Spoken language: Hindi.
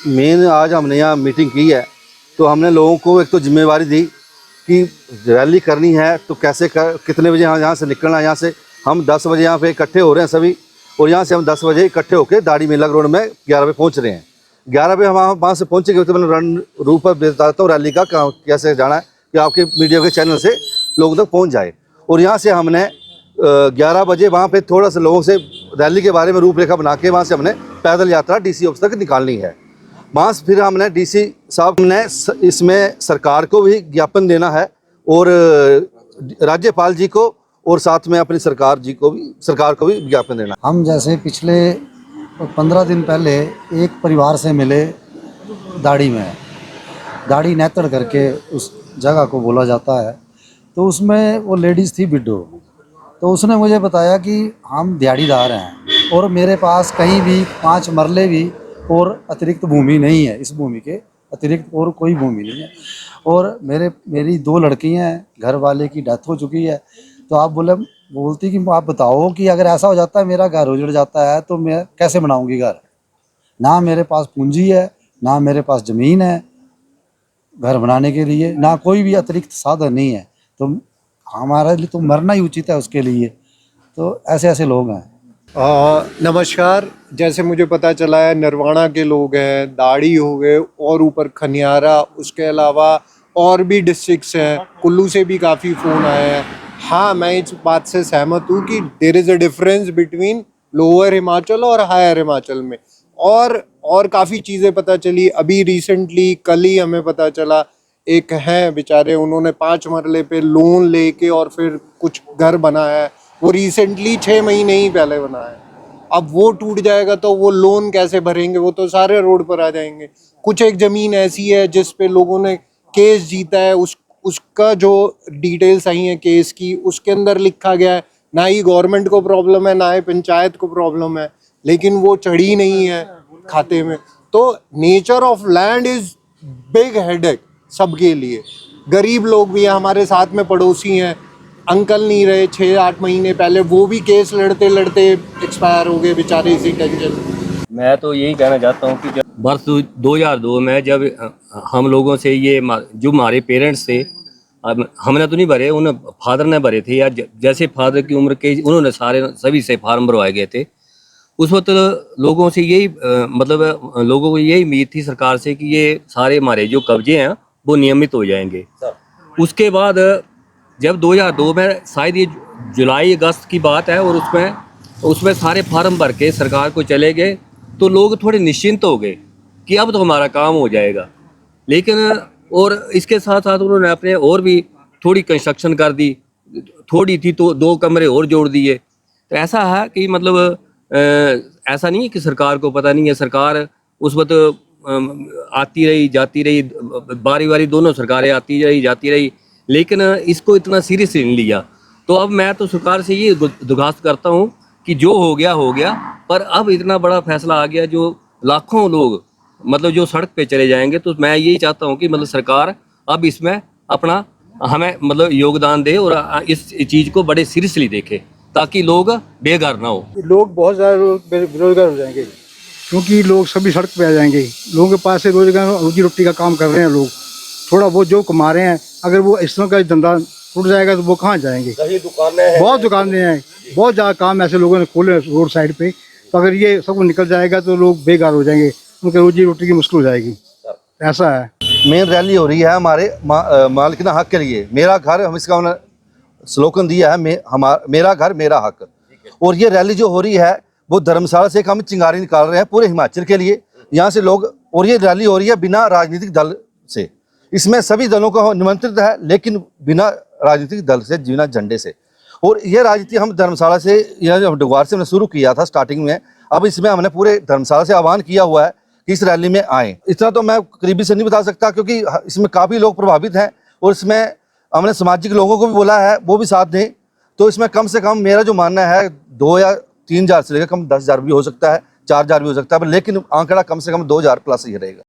मेन आज हमने यहाँ मीटिंग की है, तो हमने लोगों को एक तो जिम्मेवारी दी कि रैली करनी है तो कैसे कितने बजे यहाँ से निकलना है। यहाँ से हम 10 बजे यहाँ पे इकट्ठे हो रहे हैं सभी, और यहाँ से हम 10 बजे इकट्ठे होकर दाढ़ी मेला रोड में 11 बजे पहुँच रहे हैं। 11 बजे हम वहाँ से पहुँचेंगे तो मैंने रन रूप पर बताता हूँ रैली का कैसे जाना है कि आपके मीडिया के चैनल से लोगों तक पहुँच जाए। और यहाँ से हमने 11 बजे वहाँ पे थोड़ा सा लोगों से रैली के बारे में रूपरेखा बना के वहाँ से हमने पैदल यात्रा डीसी ऑफिस तक निकालनी है। वहाँ से फिर हमने डीसी साहब ने इसमें सरकार को भी ज्ञापन देना है और राज्यपाल जी को, और साथ में अपनी सरकार को भी ज्ञापन देना। हम जैसे पिछले 15 दिन पहले एक परिवार से मिले दाढ़ी में, दाढ़ी नेतड़ करके उस जगह को बोला जाता है, तो उसमें वो लेडीज़ थी बिड्डो। तो उसने मुझे बताया कि हम दिहाड़ीदार हैं और मेरे पास कहीं भी 5 मरले भी और अतिरिक्त भूमि नहीं है, इस भूमि के अतिरिक्त और कोई भूमि नहीं है, और मेरी 2 लड़कियां हैं, घर वाले की डेथ हो चुकी है। तो आप बोलती कि आप बताओ कि अगर ऐसा हो जाता है, मेरा घर उजड़ जाता है, तो मैं कैसे बनाऊंगी घर। ना मेरे पास पूंजी है, ना मेरे पास ज़मीन है घर बनाने के लिए, ना कोई भी अतिरिक्त साधन नहीं है, तो हमारे लिए तो मरना ही उचित है उसके लिए। तो ऐसे लोग हैं। नमस्कार। जैसे मुझे पता चला है नरवाना के लोग हैं, दाढ़ी हो गए और ऊपर खनियारा, उसके अलावा और भी डिस्ट्रिक्ट्स हैं, कुल्लू से भी काफ़ी फ़ोन आए हैं। हाँ, मैं इस बात से सहमत हूँ कि there is a difference between lower Himachal और हायर हिमाचल में, और काफ़ी चीज़ें पता चली। अभी रिसेंटली कल ही हमें पता चला, एक हैं बेचारे, उन्होंने 5 मरले पे लोन लेके और फिर कुछ घर बनाया है, वो रिसेंटली 6 महीने ही पहले बनाया है। अब वो टूट जाएगा तो वो लोन कैसे भरेंगे, वो तो सारे रोड पर आ जाएंगे। कुछ एक ज़मीन ऐसी है जिस पे लोगों ने केस जीता है, उसका जो डिटेल्स आई हैं केस की, उसके अंदर लिखा गया है ना ही गवर्नमेंट को प्रॉब्लम है ना ही पंचायत को प्रॉब्लम है, लेकिन वो चढ़ी नहीं है खाते में। तो nature of land is big headache सबके लिए। गरीब लोग भी हैं, हमारे साथ में पड़ोसी हैं, अंकल नहीं रहे 6-8 महीने पहले, वो भी केस लड़ते लड़ते एक्सपायर हो गए बेचारे इसी टेंशन। मैं तो यही कहना चाहता हूँ कि जब वर्ष 2002 में जब हम लोगों से ये जो हमारे पेरेंट्स थे, हमने तो नहीं भरे, उन फादर ने भरे थे, या जैसे फादर की उम्र के उन्होंने सभी से फार्म भरवाए गए थे। उस वक्त लोगों से यही मतलब लोगों को यही उम्मीद थी सरकार से कि ये सारे हमारे जो कब्जे हैं वो नियमित हो जाएंगे। उसके बाद जब 2002 में शायद ये जुलाई अगस्त की बात है, और उसमें सारे फार्म भर के सरकार को चले गए, तो लोग थोड़े निश्चिंत हो गए कि अब तो हमारा काम हो जाएगा। लेकिन और इसके साथ साथ उन्होंने अपने और भी थोड़ी कंस्ट्रक्शन कर दी, थोड़ी थी तो 2 कमरे और जोड़ दिए। तो ऐसा है कि मतलब ऐसा नहीं है कि सरकार को पता नहीं है। सरकार उस वक्त आती रही जाती रही, बारी बारी दोनों सरकारें आती रही जाती रही, लेकिन इसको इतना सीरियसली नहीं लिया। तो अब मैं तो सरकार से ये दरख्वास्त करता हूँ कि जो हो गया, पर अब इतना बड़ा फैसला आ गया जो लाखों लोग मतलब जो सड़क पे चले जाएंगे, तो मैं यही चाहता हूँ कि मतलब सरकार अब इसमें अपना हमें मतलब योगदान दे और इस चीज़ को बड़े सीरियसली देखे, ताकि लोग बेघर ना हो। लोग बहुत ज़्यादा बेरोजगार हो जाएंगे, क्योंकि लोग सभी सड़क पे आ जाएंगे। लोगों के पास से रोजगार रोजी रोटी का काम कर रहे हैं लोग, थोड़ा बहुत जो कमा रहे हैं, अगर वो इस तरह का धंधा टूट जाएगा तो वो कहाँ जाएंगे। बहुत दुकानें हैं, बहुत ज़्यादा काम ऐसे लोगों ने खोले रोड साइड पे, तो अगर ये सब निकल जाएगा तो लोग बेकार हो जाएंगे, उनके रोजी रोटी की मुश्किल हो जाएगी। ऐसा है। मेन रैली हो रही है हमारे मालिकाना हक के लिए। मेरा घर, हम इसका स्लोगन दिया है मेरा घर मेरा हक। और ये रैली जो हो रही है वो धर्मशाला से हम चिंगारी निकाल रहे हैं पूरे हिमाचल के लिए, यहाँ से लोग। और ये रैली हो रही है बिना राजनीतिक दल से, इसमें सभी दलों का निमंत्रित है, लेकिन बिना राजनीतिक दल से, बिना झंडे से। और ये राजनीति हम धर्मशाला से या डगवार से हमने शुरू किया था स्टार्टिंग में, अब इसमें हमने पूरे धर्मशाला से आह्वान किया हुआ है कि इस रैली में आएँ। इतना तो मैं करीबी से नहीं बता सकता, क्योंकि इसमें काफ़ी लोग प्रभावित हैं, और इसमें हमने सामाजिक लोगों को भी बोला है वो भी साथ दें। तो इसमें कम से कम मेरा जो मानना है 2 या 3 हज़ार से लेकर कम 10 हज़ार भी हो सकता है, 4 हज़ार भी हो सकता है, लेकिन आंकड़ा कम से कम 2 हज़ार प्लस ही रहेगा।